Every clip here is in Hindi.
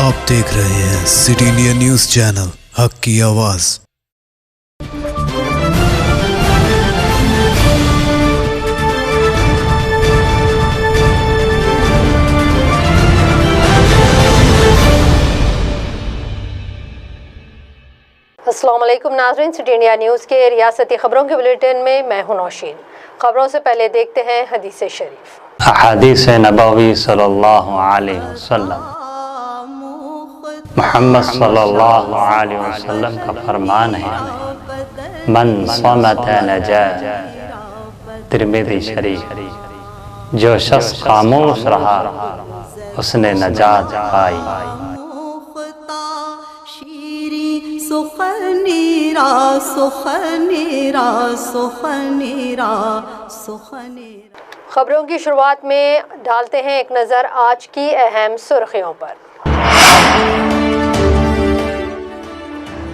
आप देख रहे हैं सिटी इंडिया न्यूज चैनल, हक की आवाज। अस्सलाम वालेकुम नाज़रीन, सिटी इंडिया न्यूज़ के रियासती खबरों के बुलेटिन में मैं हूं नौशीन। खबरों से पहले देखते हैं हदीस शरीफ। हदीस नबवी सल्लल्लाहु अलैहि वसल्लम, मोहम्मद सल्लल्लाहु अलैहि वसल्लम का फरमान है, मन समत नजा। तिरमिज़ी शरीफ। जो शख्स खामोश रहा उसने नजात पाई। सुखनेरा सुखनेरा सुखनेरा सुखनेरा। खबरों की शुरुआत में डालते हैं एक नज़र आज की अहम सुर्खियों पर।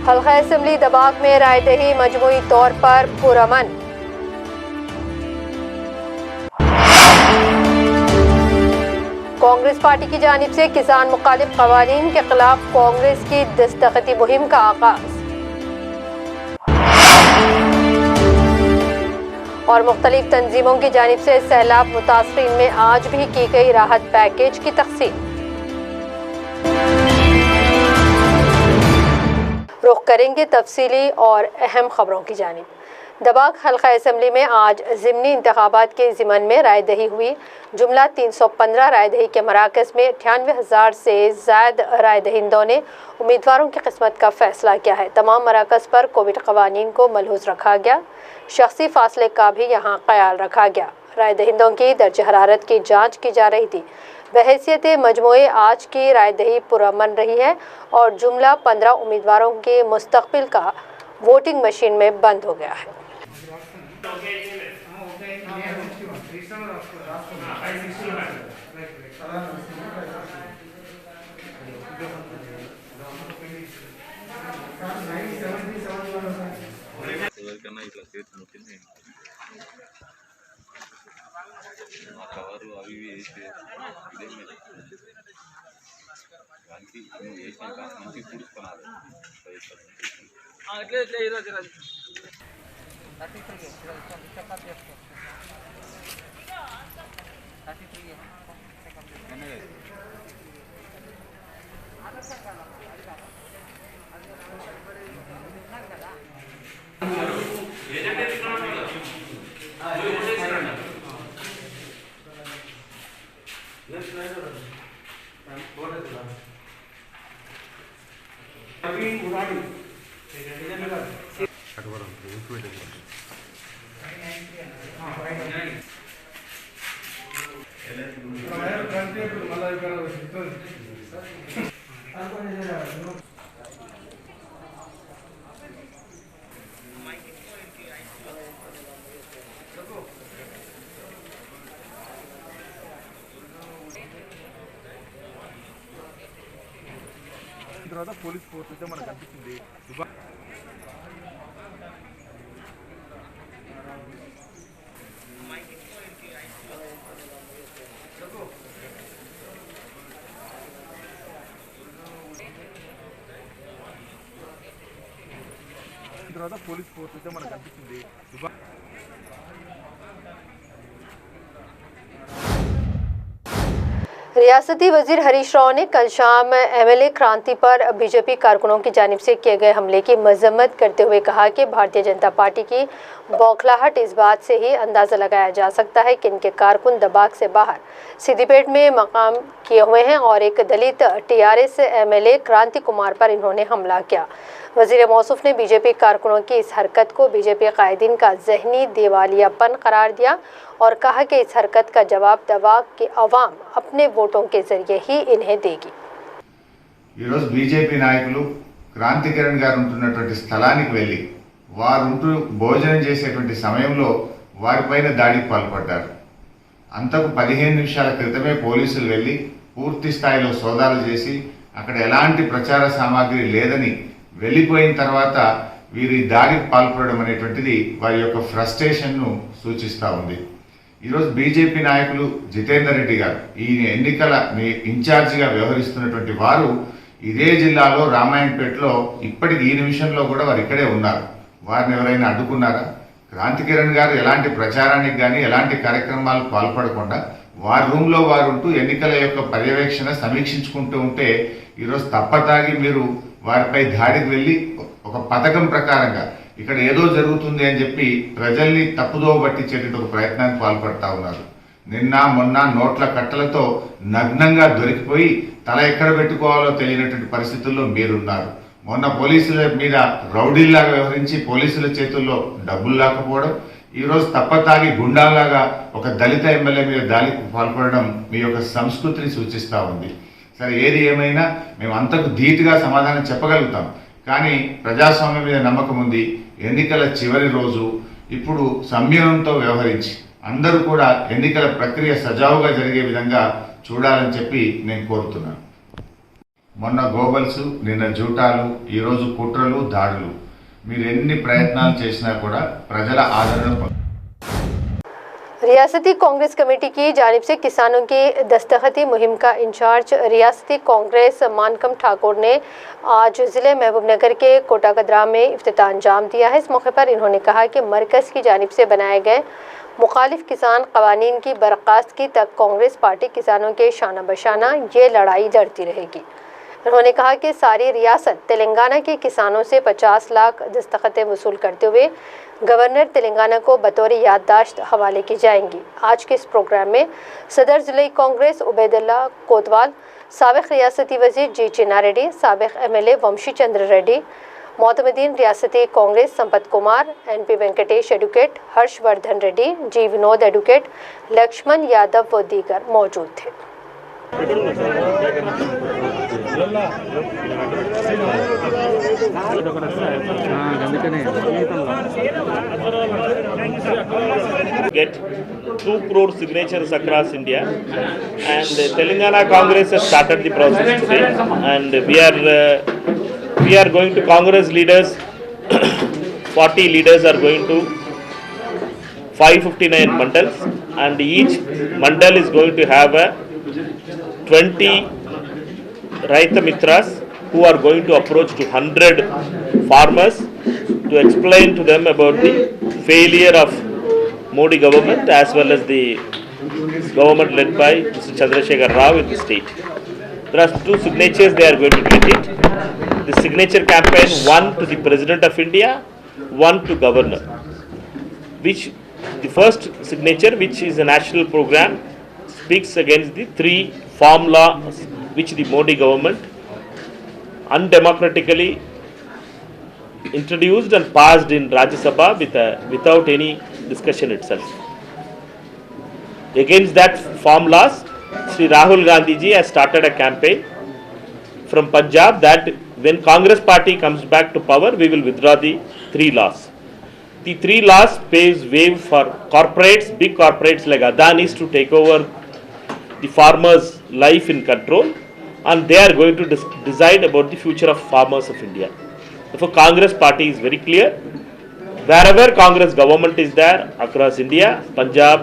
हल्का असेंबली दबाग में रायदही मजमूई तौर पर पुरअमन। कांग्रेस पार्टी की जानिब से किसान मुखालिफ कवानीन के खिलाफ कांग्रेस की दस्तखती मुहिम का आगाज। और मुख्तलिफ तंजीमों की जानिब से सैलाब मुतासरीन में आज भी की गई राहत पैकेज की तक़सीम। रुख करेंगे तफसीली और अहम खबरों की जानिब। दबाग हल्का असेंबली में आज ज़िमनी इंतखाबात के ज़िमन में रायदही हुई। जुमला 315 रायदही के मराकज़ में 98,000 से ज़ायद रायदहिंदों ने उम्मीदवारों की किस्मत का फ़ैसला किया है। तमाम मराकज़ पर कोविड क़वानीन को मलहूज़ रखा गया। शख्सी फासले का भी यहाँ ख्याल रखा गया। रायदहिंदों की दर्ज हरारत की जाँच की जा रही थी। बहैसियत मजमूए आज की रायदही पुरअमन रही है और जुमला 15 उम्मीदवारों के मुस्तक़बिल का वोटिंग मशीन में बंद हो गया है। పోలీస్ ఫోర్స్ అయితే మనకు కనిపిస్తుంది. తర్వాత పోలీస్ ఫోర్స్ అయితే మనకు కనిపిస్తుంది. रियासती वजीर हरीश राव ने कल शाम MLA क्रांति पर बीजेपी कारकुनों की जानिब से किए गए हमले की मजम्मत करते हुए कहा कि भारतीय जनता पार्टी की बौखलाहट इस बात से ही अंदाज़ा लगाया जा सकता है कि इनके कारकुन दबाग से बाहर सिद्दीपेट में मकाम किए हुए हैं और एक दलित TRS MLA क्रांति कुमार पर इन्होंने हमला किया। वज़ीर मौसूफ ने बीजेपी कारकुनों की इस हरकत को बीजेपी कायदीन का ज़हनी दिवालियापन करार दिया और कहा कि इस हरकत का जवाब दबाग के अवाम अपने वोटों के जरिए ही इन्हें देगी। बीजेपी नायकुलु क्रांति किरण गारु ఉంటున్నటువంటి స్థలానికి వెళ్ళి వారు భోజనం చేసేటువంటి సమయంలో వారిపైన దాడికి పాల్పడ్డారు. అంతకు 15 నిమిషాల క్రితమే పోలీసులు వెళ్ళి పూర్తి స్థాయిలో సోదాలు చేసి అక్కడ ఎలాంటి ప్రచార సామాగ్రి లేదని వెళ్ళిపోయిన తర్వాత వీరి దాడికి పాల్పడడం అనేటువంటిది వారి యొక్క ఫ్రస్ట్రేషన్ ను సూచిస్తా ఉంది. ఈ రోజు బీజేపీ నాయకులు జితేందర్ రెడ్డి గారు ఈ ఎన్నికల ఇన్ఛార్జిగా వ్యవహరిస్తున్నటువంటి వారు ఇదే జిల్లాలో రామాయణపేటలో ఇప్పటికి ఈ నిమిషంలో కూడా వారు ఇక్కడే ఉన్నారు. వారిని ఎవరైనా అడ్డుకున్నారా? క్రాంతి కిరణ్ గారు ఎలాంటి ప్రచారానికి కానీ ఎలాంటి కార్యక్రమాలకు పాల్పడకుండా వారి రూమ్లో వారు ఉంటూ ఎన్నికల యొక్క పర్యవేక్షణ సమీక్షించుకుంటూ ఉంటే ఈరోజు తప్పతాగి మీరు వారిపై దాడికి వెళ్ళి ఒక పథకం ప్రకారంగా ఇక్కడ ఏదో జరుగుతుంది అని చెప్పి ప్రజల్ని తప్పుదోవ పట్టించేటువంటి ఒక ప్రయత్నానికి పాల్పడతా ఉన్నారు. నిన్న మొన్న నోట్ల కట్టలతో నగ్నంగా దొరికిపోయి తల ఎక్కడ పెట్టుకోవాలో తెలియనటువంటి పరిస్థితుల్లో మీరున్నారు. మొన్న పోలీసుల మీద రౌడీల్లాగా వ్యవహరించి పోలీసుల చేతుల్లో డబ్బులు లేకపోవడం, ఈరోజు తప్పతాగి గుండాలాగా ఒక దళిత ఎమ్మెల్యే మీద దాడికి పాల్పడడం మీ యొక్క సంస్కృతిని సూచిస్తూ ఉంది. సరే, ఏది ఏమైనా మేము అంతకు ధీటుగా సమాధానం చెప్పగలుగుతాం. కానీ ప్రజాస్వామ్యం మీద నమ్మకం ఉంది. ఎన్నికల చివరి రోజు ఇప్పుడు సంయమనంతో వ్యవహరించి అందరూ కూడా ఎన్నికల ప్రక్రియ సజావుగా జరిగే విధంగా చూడాలని చెప్పి నేను కోరుతున్నాను. మొన్న గోబల్స్, నిన్న జూటాలు, ఈరోజు కుట్రలు, దాడులు, మీరు ఎన్ని ప్రయత్నాలు చేసినా కూడా ప్రజల ఆదరణ रियासती कांग्रेस कमेटी की जानिब से किसानों की दस्तखती मुहिम का इंचार्ज रियासती कांग्रेस मानकम ठाकुर ने आज ज़िले महबूबनगर के कोटाकदरा में इफ्तिताह अंजाम दिया है। इस मौके पर इन्होंने कहा कि मरकज़ की जानिब से बनाए गए मुखालिफ किसान कवानीन की बर्खास्तगी तक कांग्रेस पार्टी किसानों के शाना बशाना ये लड़ाई लड़ती रहेगी। उन्होंने कहा कि सारी रियासत तेलंगाना के किसानों से 50 लाख दस्तखतें वसूल करते हुए गवर्नर तेलंगाना को बतौर याददाश्त हवाले की जाएंगी। आज के इस प्रोग्राम में सदर ज़िले कांग्रेस उबैदुल्ला कोतवाल, साबिक़ रियासती वज़ीर जी चिन्ना रेड्डी, साबिक़ MLA वंशी चंद्र रेड्डी, मोतमदीन रियासती कांग्रेस संपत कुमार, NP वेंकटेश एडवोकेट, हर्षवर्धन रेड्डी, जी विनोद एडवोकेट, लक्ष्मण यादव व दीगर मौजूद थे। Get 2 crore signatures across India, and Telangana Congress has started the process today, and we are going to Congress leaders. 40 leaders are going to 559 mandals, and each mandal is going to have a 20 Raita Mitras who are going to approach to 100 farmers to explain to them about the failure of Modi government as well as the government led by Mr. Chandrasekhar Rao in the state. There are 2 signatures they are going to get it. The signature campaign, one to the President of India, one to Governor. Which the first signature, which is a national program, speaks against the 3 farm laws which the Modi government undemocratically introduced and passed in Rajya Sabha without any discussion itself. Against that farm laws, Sri Rahul Gandhi ji has started a campaign from Punjab that when Congress party comes back to power, we will withdraw the 3 laws. The 3 laws paves way for corporates, big corporates like Adani's to take over the farmers' life in control, and they are going to decide about the future of farmers of India. Therefore, Congress party is very clear. Wherever Congress government is there across India, Punjab,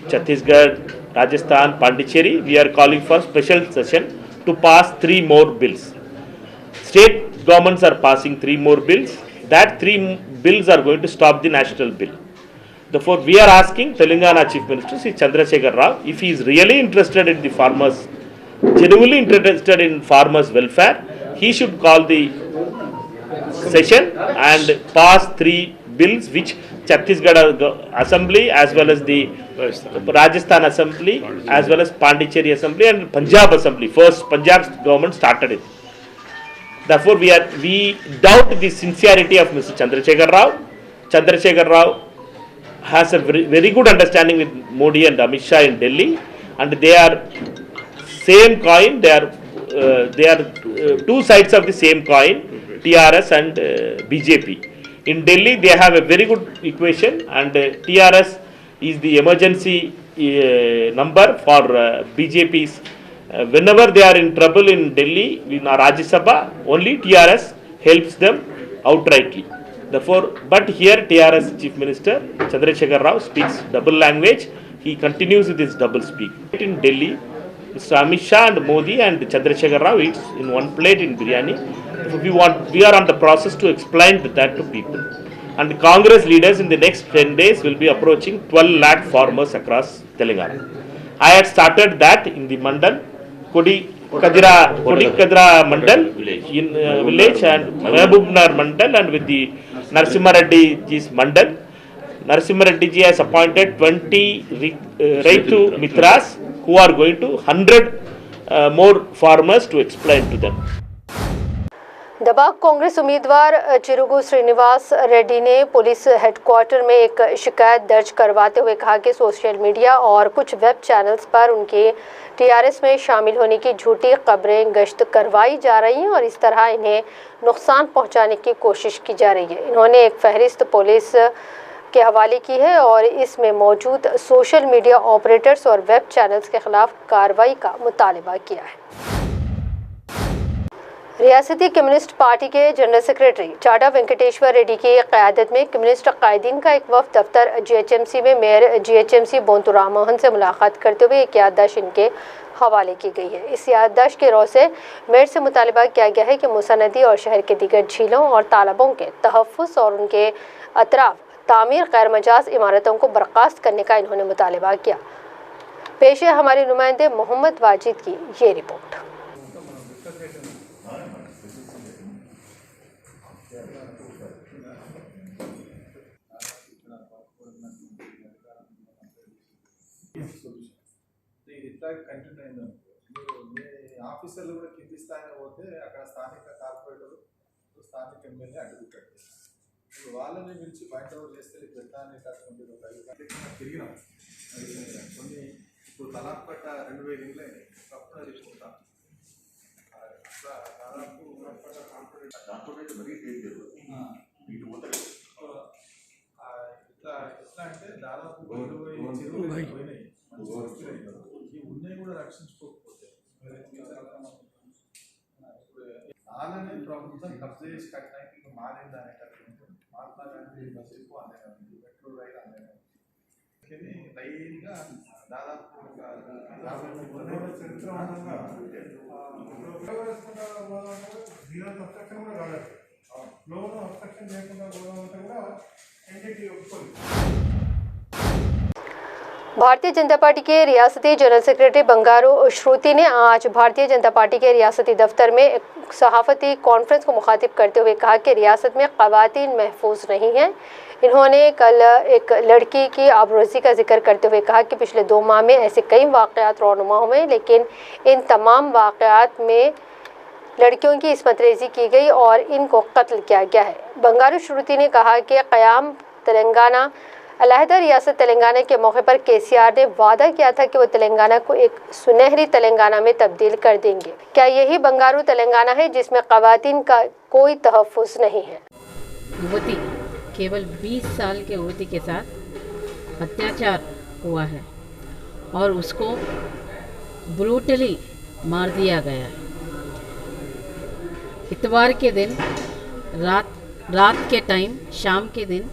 Chhattisgarh, Rajasthan, Pondicherry, we are calling for special session to pass 3 more bills. State governments are passing 3 more bills. That 3 bills are going to stop the national bill. Therefore, we are asking Telangana Chief Minister Sri Chandrasekhar Rao, if he is really interested in the farmers, genuinely interested in farmers' welfare, he should call the session and pass 3 bills which Chhattisgarh Assembly as well as the Rajasthan Assembly as well as Pondicherry Assembly and Punjab Assembly. First, Punjab government started it. Therefore, we doubt the sincerity of Mr. Chandrasekhar Rao. Chandrasekhar Rao has a very good understanding with Modi and Amit Shah in Delhi, and they are same coin. They are 2 sides of the same coin, TRS and BJP. In Delhi, they have a very good equation, and TRS is the emergency number for BJP's. Whenever they are in trouble in Delhi, in Rajya Sabha, only TRS helps them outrightly. Therefore, but here TRS Chief Minister Chandrasekhar Rao speaks double language. He continues with his double speak. In Delhi, Mr. Amit Shah and Modi and Chandrasekhar Rao eats in one plate in biryani. We are on the process to explain that to people. And Congress leaders in the next 10 days will be approaching 12 lakh farmers across Telangana. I had started that in the Mandal, Kodikadra Mandal in village and Mehbubnar Mandal, and with the Narasimha Reddy ji's Mandal. Narasimha Reddy ji has appointed 20 Raitu Mitras who are going to 100 more farmers to explain to them. Dubbak Congress उम्मीदवार चिरुगु श्रीनिवास रेड्डी ने पुलिस हेडक्वार्टर में एक शिकायत दर्ज करवाते हुए कहा कि सोशल मीडिया और कुछ वेब चैनल्स पर उनके टीआरएस में शामिल होने की झूठी खबरें गश्त करवाई जा रही हैं और इस तरह इन्हें नुकसान पहुंचाने की कोशिश की जा रही है। इन्होंने एक फहरिस्त पुलिस के हवाले की है और इसमें मौजूद सोशल मीडिया ऑपरेटर्स और वेब चैनल्स के खिलाफ कार्रवाई का मुतालबा किया है। रियासती कम्युनिस्ट पार्टी के जनरल सेक्रेटरी चाडा वेंकटेश्वर रेड्डी की क़यादत में कम्युनिस्ट कायदीन का एक वफ़द दफ्तर जीएचएमसी में मेयर जीएचएमसी बोंतु राममोहन से मुलाकात करते हुए एक याददाश्त इनके हवाले की गई है। इस याददाश्त के रौ से मेयर से मुतालबा किया गया है कि मूसा नदी और शहर के दीगर झीलों और तालाबों के तहफ़्फ़ुज़ और उनके अतराफ तामीर गैर मजाज इमारतों को बर्खास्त करने का इन्होंने मुतालबा किया। पेश है हमारे नुमाइंदे मोहम्मद वाजिद की ये रिपोर्ट। ఇట్లా కంటిన్యూ అయింది. మీరు మీ ఆఫీసర్లు కూడా కింది స్థాయిలో పోతే అక్కడ స్థానిక కార్పొరేటర్ స్థానిక ఎమ్మెల్యే అడ్డుకుంటాడు. ఇప్పుడు వాళ్ళని పిలిచి బయట చేస్తే పెట్టడానికి తిరిగినాం. కొన్ని ఇప్పుడు తలాక్ పట్ట 2000 ఇండ్లు అయినాయి. తప్పకుండా తీసుకుంటాం. అట్లా దాదాపు కార్పొరేట్ మరీ ఇటు పోతాయి. ఇట్లా అంటే దాదాపు 20 చెరువులు పోయినాయి. ఈ ఉన్నాయి కూడా రక్షించుకోకపోతే అలానే ప్రభుత్వం కబ్జా చేసి కట్టడానికి ఇంకా మారింది అనేటట్టు మహాత్మా గాంధీ బస్ ఎక్కువ అనే మెట్రో రైల్ అనే లైన్గా దాదాపు చరిత్ర జీరో అబ్స్ట్రక్షన్ కూడా కాదు, లోన్ అబ్స్ట్రక్షన్ లేకుండా పోదామంటే కూడా ఎన్టీటీ ఒప్పుకోలేదు। भारतीय जनता पार्टी के रियासती जनरल सेक्रेटरी बंगारू श्रुति ने आज भारतीय जनता पार्टी के रियासती दफ्तर में एक सहाफ़ती कॉन्फ्रेंस को मुखातिब करते हुए कहा कि रियासत में ख़वातीन महफूज नहीं हैं। इन्होंने कल एक लड़की की आबरूज़ी का जिक्र करते हुए कहा कि पिछले 2 माह में ऐसे कई वाक़यात रौनुमा हुए, लेकिन इन तमाम वाक़यात में लड़कियों की इस्मत रेज़ी की गई और इनको कत्ल किया गया है। बंगारू श्रुति ने कहा कि क़याम तेलंगाना अलहदा रियासत तेलंगाना के मौके पर केसीआर ने वादा किया था कि वो तेलंगाना को एक सुनहरी तेलंगाना में तब्दील कर देंगे। क्या यही बंगारू तेलंगाना है जिसमें ख़वातीन का कोई तहफ़्फ़ुज़ नहीं है? युवती केवल 20 साल के युवती के साथ अत्याचार हुआ है और उसको ब्रूटली मार दिया गया है। इतवार के दिन रात के टाइम, शाम के दिन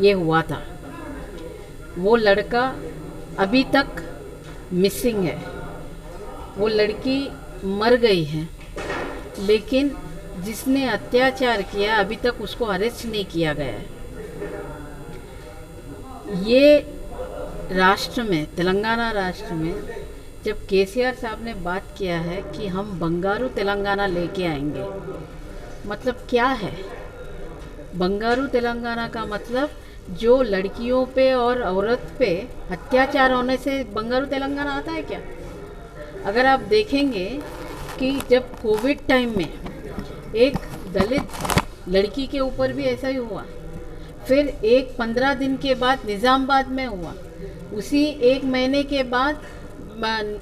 ये हुआ था। वो लड़का अभी तक मिसिंग है। वो लड़की मर गई है, लेकिन जिसने अत्याचार किया अभी तक उसको अरेस्ट नहीं किया गया है। ये राष्ट्र में, तेलंगाना राष्ट्र में, जब केसीआर साहब ने बात किया है कि हम बंगारू तेलंगाना लेके आएंगे, मतलब क्या है? बंगारू तेलंगाना का मतलब जो लड़कियों पे और औरत पे अत्याचार होने से बंगारू तेलंगाना आता है क्या? अगर आप देखेंगे कि जब कोविड टाइम में एक दलित लड़की के ऊपर भी ऐसा ही हुआ, फिर एक 15 दिन के बाद निज़ामबाद में हुआ, उसी 1 महीने के बाद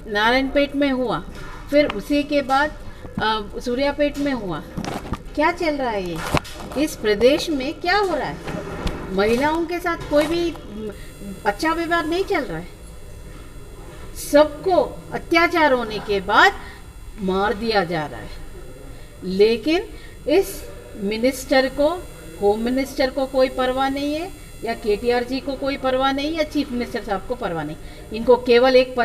नारायणपेट में हुआ, फिर उसी के बाद सूर्यापेट में हुआ। क्या चल रहा है ये? इस प्रदेश में क्या हो रहा है? महिलाओं के साथ कोई भी अच्छा व्यवहार नहीं चल रहा है। सबको अत्याचार होने के बाद मार दिया जा रहा है, लेकिन इस मिनिस्टर को, होम मिनिस्टर को कोई परवाह नहीं है, या केटीआर जी को कोई परवाह नहीं, या चीफ मिनिस्टर साहब को परवाह नहीं। इनको केवल एक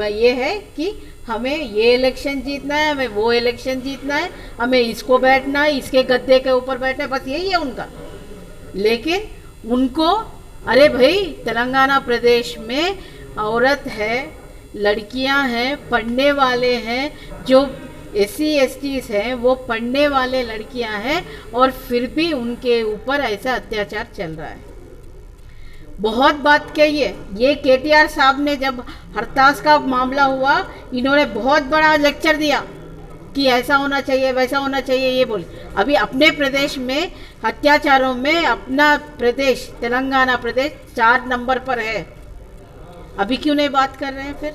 ये है कि हमें ये इलेक्शन जीतना है, हमें वो इलेक्शन जीतना है, हमें इसको बैठना है, इसके गद्दे के ऊपर बैठना है, बस यही है उनका। लेकिन उनको, अरे भाई तेलंगाना प्रदेश में औरत है, लड़कियां हैं, पढ़ने वाले हैं, जो SC/STs हैं वो पढ़ने वाले लड़कियां हैं, और फिर भी उनके ऊपर ऐसा अत्याचार चल रहा है। बहुत बात कही है ये KTR साहब ने, जब हरताश का मामला हुआ इन्होंने बहुत बड़ा लेक्चर दिया कि ऐसा होना चाहिए, वैसा होना चाहिए, ये बोले। अभी अपने प्रदेश में अत्याचारों में अपना प्रदेश तेलंगाना प्रदेश 4 नंबर पर है। अभी क्यों नहीं बात कर रहे हैं? फिर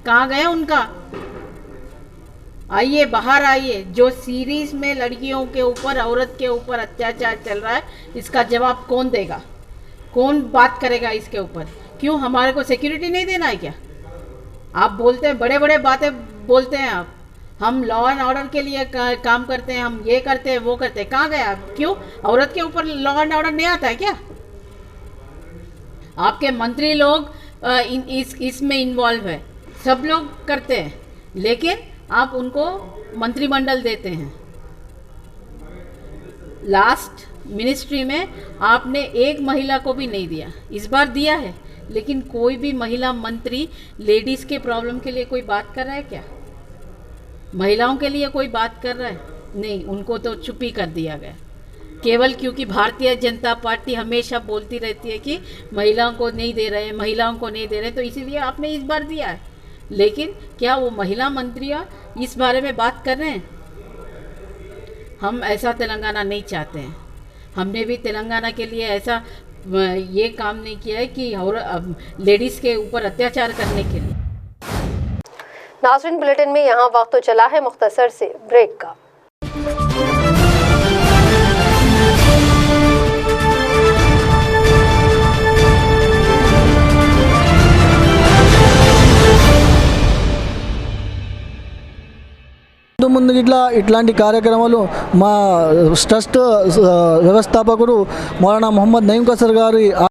कहाँ गए उनका? आइए, बाहर आइए। जो सीरीज में लड़कियों के ऊपर, औरत के ऊपर अत्याचार चल रहा है, इसका जवाब कौन देगा? कौन बात करेगा इसके ऊपर? क्यों हमारे को सिक्योरिटी नहीं देना है क्या? आप बोलते हैं, बड़े बड़े बातें बोलते हैं आप, हम लॉ एंड ऑर्डर के लिए काम करते हैं, हम ये करते हैं, वो करते हैं। कहाँ गए आप? क्यों औरत के ऊपर लॉ एंड ऑर्डर नहीं आता है क्या? आपके मंत्री लोग इसमें इन्वॉल्व है, सब लोग करते हैं, लेकिन आप उनको मंत्रिमंडल देते हैं। लास्ट मिनिस्ट्री में आपने एक महिला को भी नहीं दिया, इस बार दिया है, लेकिन कोई भी महिला मंत्री लेडीज़ के प्रॉब्लम के लिए कोई बात कर रहा है क्या? महिलाओं के लिए कोई बात कर रहा है? नहीं, उनको तो चुप ही कर दिया गया, केवल क्योंकि भारतीय जनता पार्टी हमेशा बोलती रहती है कि महिलाओं को नहीं दे रहे हैं, महिलाओं को नहीं दे रहे, तो इसीलिए आपने इस बार दिया है। लेकिन क्या वो महिला मंत्रियाँ इस बारे में बात कर रहे हैं? हम ऐसा तेलंगाना नहीं चाहते हैं। हमने भी तेलंगाना के लिए ऐसा ये काम नहीं किया है कि और लेडीज़ के ऊपर अत्याचार करने के लिए। नाज़रीन, बुलेटिन में यहाँ वक्त तो चला है मुख्तसर से ब्रेक का। ముందు ఇట్లాంటి కార్యక్రమాలు మా ట్రస్ట్ వ్యవస్థాపకుడు మౌలానా మొహమ్మద్ నయీం కసర్ గారి